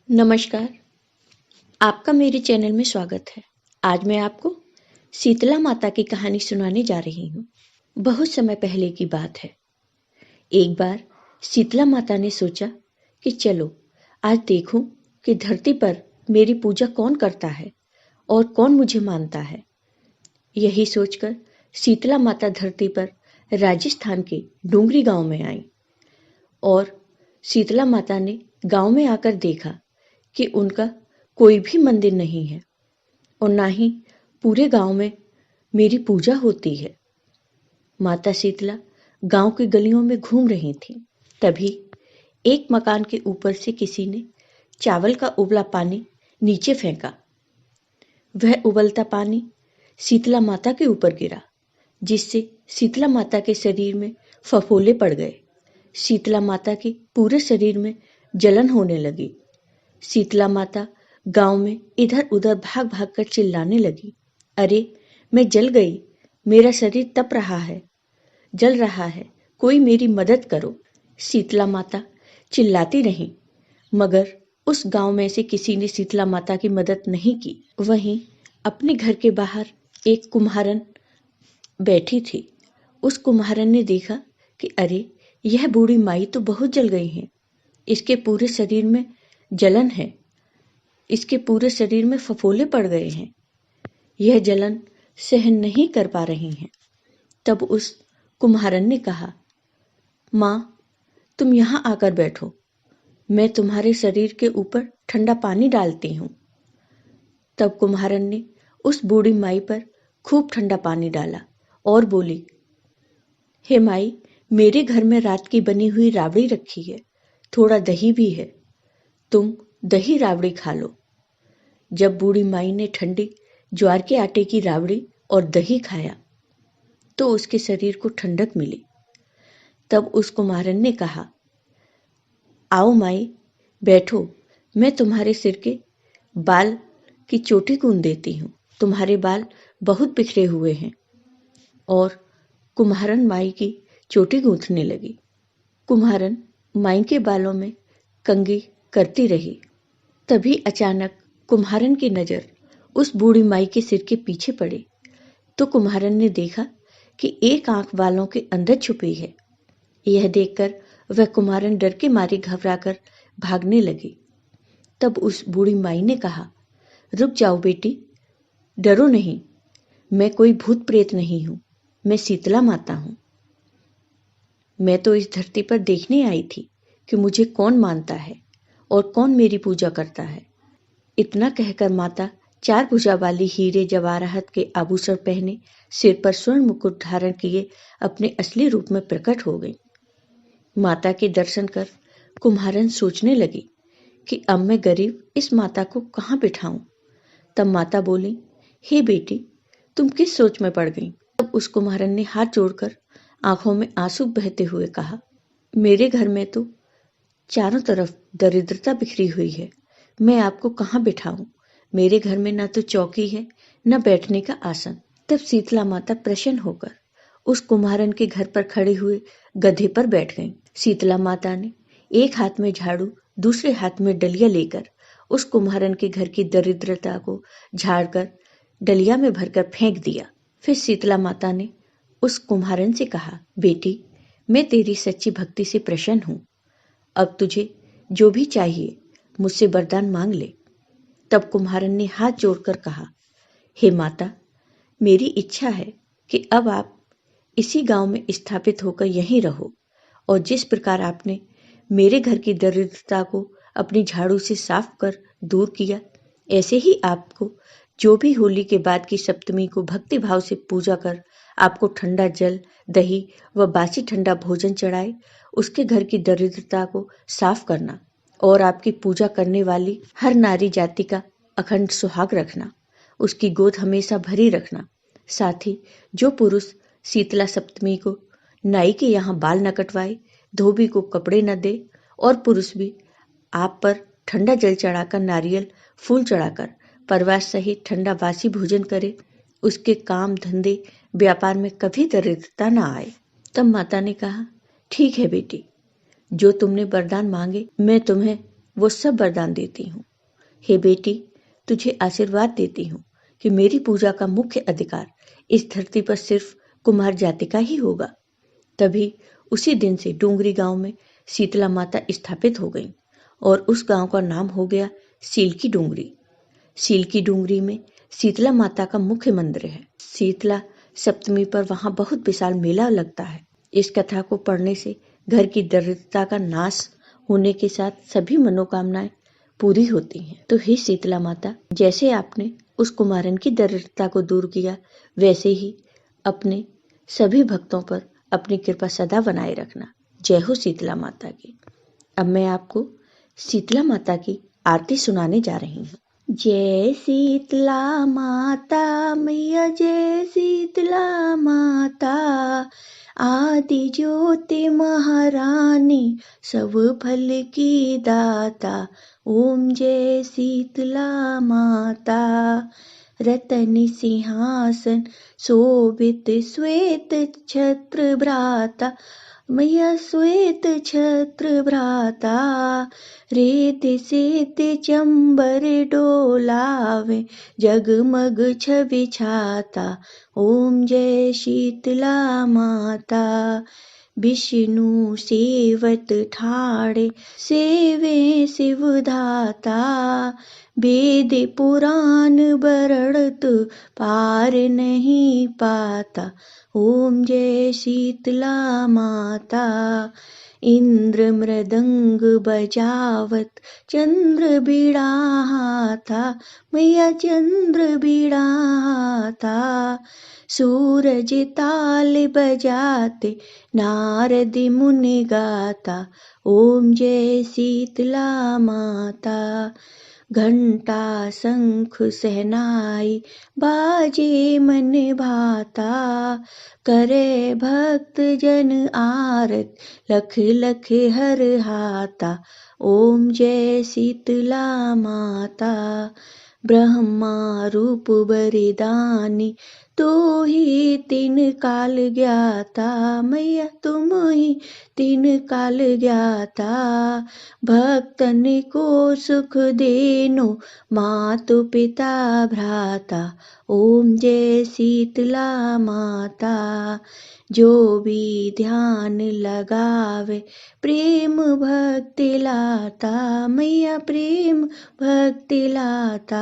नमस्कार, आपका मेरे चैनल में स्वागत है। आज मैं आपको शीतला माता की कहानी सुनाने जा रही हूँ। बहुत समय पहले की बात है। एक बार शीतला माता ने सोचा कि चलो आज देखूं कि धरती पर मेरी पूजा कौन करता है और कौन मुझे मानता है। यही सोचकर शीतला माता धरती पर राजस्थान के डूंगरी गांव में आई और शीतला माता ने गांव में आकर देखा कि उनका कोई भी मंदिर नहीं है और ना ही पूरे गांव में मेरी पूजा होती है। माता शीतला गांव की गलियों में घूम रही थी। तभी एक मकान के ऊपर से किसी ने चावल का उबला पानी नीचे फेंका। वह उबलता पानी शीतला माता के ऊपर गिरा, जिससे शीतला माता के शरीर में फफोले पड़ गए। शीतला माता के पूरे शरीर में जलन होने लगी। शीतला माता गांव में इधर उधर भाग भाग कर चिल्लाने लगी, अरे मैं जल गई, मेरा शरीर तप रहा है, जल रहा है, कोई मेरी मदद करो। शीतला माता चिल्लाती रही, मगर उस गांव में से किसी ने शीतला माता की मदद नहीं की। वहीं अपने घर के बाहर एक कुम्हारन बैठी थी। उस कुम्हारन ने देखा कि अरे यह बूढ़ी माई तो बहुत जल गई है, इसके पूरे शरीर में जलन है, इसके पूरे शरीर में फफोले पड़ गए हैं, यह जलन सहन नहीं कर पा रही हैं। तब उस कुम्हारन ने कहा, माँ तुम यहाँ आकर बैठो, मैं तुम्हारे शरीर के ऊपर ठंडा पानी डालती हूँ। तब कुम्हारन ने उस बूढ़ी माई पर खूब ठंडा पानी डाला और बोली, हे माई, मेरे घर में रात की बनी हुई राबड़ी रखी है, थोड़ा दही भी है, तुम दही राबड़ी खा लो। जब बूढ़ी माई ने ठंडी ज्वार के आटे की राबड़ी और दही खाया तो उसके शरीर को ठंडक मिली। तब उस कुम्हारन ने कहा, आओ माई बैठो, मैं तुम्हारे सिर के बाल की चोटी गूंथ देती हूँ, तुम्हारे बाल बहुत बिखरे हुए हैं। और कुम्हारन माई की चोटी गूंथने लगी। कुम्हारन माई के बालों में कंघी करती रही। तभी अचानक कुम्हारन की नजर उस बूढ़ी माई के सिर के पीछे पड़ी तो कुम्हारन ने देखा कि एक आंख बालों के अंदर छुपी है। यह देखकर वह कुम्हारन डर के मारे घबराकर भागने लगी। तब उस बूढ़ी माई ने कहा, रुक जाओ बेटी, डरो नहीं, मैं कोई भूत प्रेत नहीं हूं, मैं शीतला माता हूं। मैं तो इस धरती पर देखने आई थी कि मुझे कौन मानता है और कौन मेरी पूजा करता है। इतना कहकर माता चार भुजा वाली हीरे जवाहरात के आभूषण पहने, सिर पर स्वर्ण मुकुट धारण किए अपने असली रूप में प्रकट हो गई। माता के दर्शन कर कुम्हारन सोचने लगी कि अब मैं गरीब इस माता को कहाँ बिठाऊं। तब माता बोली, हे बेटी, तुम किस सोच में पड़ गई। तब उस कुम्हारन ने हाथ जोड़कर आंखों में आंसू बहते हुए कहा, मेरे घर में तो चारों तरफ दरिद्रता बिखरी हुई है, मैं आपको कहाँ बिठाऊं। मेरे घर में न तो चौकी है न बैठने का आसन। तब शीतला माता प्रसन्न होकर उस कुम्हारन के घर पर खड़े हुए गधे पर बैठ गईं। शीतला माता ने एक हाथ में झाड़ू, दूसरे हाथ में डलिया लेकर उस कुम्हारन के घर की दरिद्रता को झाड़कर डलिया में भरकर फेंक दिया। फिर शीतला माता ने उस कुम्हारन से कहा, बेटी, मैं तेरी सच्ची भक्ति से प्रसन्न हूं, अब तुझे जो भी चाहिए मुझसे वरदान मांग ले। तब कुम्हारन ने हाथ जोड़कर कहा, हे माता, मेरी इच्छा है कि अब आप इसी गांव में स्थापित होकर यहीं रहो और जिस प्रकार आपने मेरे घर की दरिद्रता को अपनी झाड़ू से साफ कर दूर किया, ऐसे ही आपको जो भी होली के बाद की सप्तमी को भक्ति भाव से पूजा कर आपको ठंडा जल, दही व बासी ठंडा भोजन चढ़ाए, उसके घर की दरिद्रता को साफ करना और आपकी पूजा करने वाली हर नारी जाति का अखंड सुहाग रखना, उसकी गोद हमेशा भरी रखना। साथ ही जो पुरुष शीतला सप्तमी को नाई के यहाँ बाल न कटवाए, धोबी को कपड़े न दे और पुरुष भी आप पर ठंडा जल चढ़ाकर, नारियल फूल चढ़ाकर परिवार सहित ठंडा बासी भोजन करे, उसके काम धंधे व्यापार में कभी दरिद्रता न आए। तब माता ने कहा, ठीक है बेटी, जो तुमने वरदान मांगे मैं तुम्हें वो सब वरदान देती हूँ। हे बेटी, तुझे आशीर्वाद देती हूँ कि मेरी पूजा का मुख्य अधिकार इस धरती पर सिर्फ कुमार जाति का ही होगा। तभी उसी दिन से डोंगरी गांव में शीतला माता स्थापित हो गई और उस गांव का नाम हो गया सील की डोंगरी। सील की डोंगरी में शीतला माता का मुख्य मंदिर है। शीतला सप्तमी पर वहां बहुत विशाल मेला लगता है। इस कथा को पढ़ने से घर की दरिद्रता का नाश होने के साथ सभी मनोकामनाएं पूरी होती हैं। तो हे शीतला माता, जैसे आपने उस कुमारन की दरिद्रता को दूर किया, वैसे ही अपने सभी भक्तों पर अपनी कृपा सदा बनाए रखना। जय हो शीतला माता की। अब मैं आपको शीतला माता की आरती सुनाने जा रही हूँ। जय शीतला माता मैया, जय शीतला माता, आदि ज्योति महारानी, सब फल की दाता। ओम जय शीतला माता। रतन सिंहासन शोभित श्वेत छत्र भ्राता, मैया श्वेत छत्र भ्राता। रेत सेत चंबर डोलावे, जगमग छवि छाता। ओम जय शीतला माता। विष्णु सेवत ठाड़े, सेवे शिवधाता। वेद पुराण बरड़त, पार नहीं पाता। ओम जय शीतला माता। इंद्र मृदंग बजावत, चंद्र बिड़ाता, मैया चंद्र बिड़ाता। सूरज ताल बजाते, नारद मुनि गाता। ओम जय शीतला माता। घंटा शंख सहनाई, बाजे मन भाता। करे भक्त जन आरत, लख लख हर हाता। ओम जय शीतला माता। ब्रह्मा रूप बरिदानी, तू ही तीन काल ज्ञाता, मैया तुम ही तीन काल ज्ञाता। भक्तन को सुख देनो, मातु पिता भ्राता। ओम जय शीतला माता। जो भी ध्यान लगावे, प्रेम भक्ति लाता, मैया प्रेम भक्ति लाता।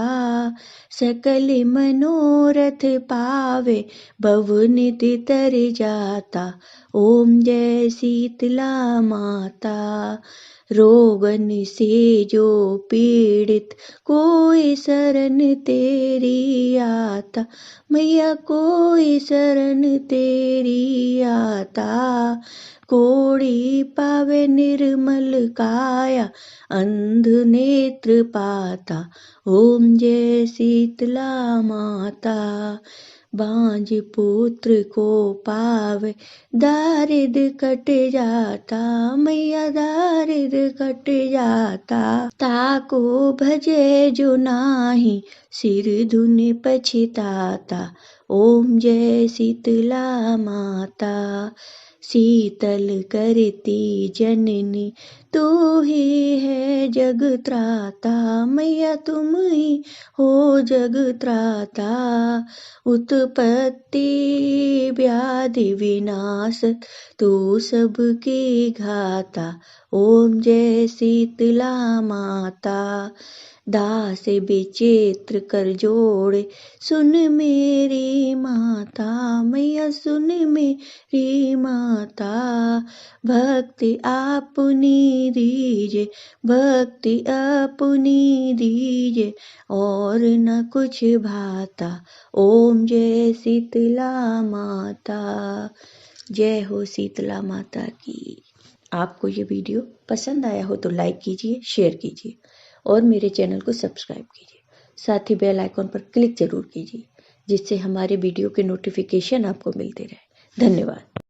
सकल मनोरथ पावे, भवनिधि तर जाता। ओम जय शीतला माता। रोगन से जो पीड़ित, कोई शरण तेरी आता, मैया कोई शरण तेरी आता। कोड़ी पावे निर्मल काया, अंध नेत्र पाता। ओम जय शीतला माता। बांझ पुत्र को पावे, दारिद्र कट जाता, मैया दारिद्र कट जाता। ताको भजे जो नाही, सिर धुन पछताता। ओम जय शीतला माता। शीतल करती जननी, तू ही है जग त्राता, मैया तुम ही हो जग त्राता। उत्पत्ति व्याधि विनाश, तू सबकी घाता। ओम जय शीतला माता। दास विचित्र कर जोड़े, सुन मेरी माता, मैया सुन मेरी माता। भक्ति अपनी दीजे, भक्ति अपनी दीजे, और न कुछ भाता। ओम जय शीतला माता। जय हो शीतला माता की। आपको ये वीडियो पसंद आया हो तो लाइक कीजिए, शेयर कीजिए और मेरे चैनल को सब्सक्राइब कीजिए। साथ ही बेल आइकॉन पर क्लिक जरूर कीजिए, जिससे हमारे वीडियो के नोटिफिकेशन आपको मिलते रहे। धन्यवाद।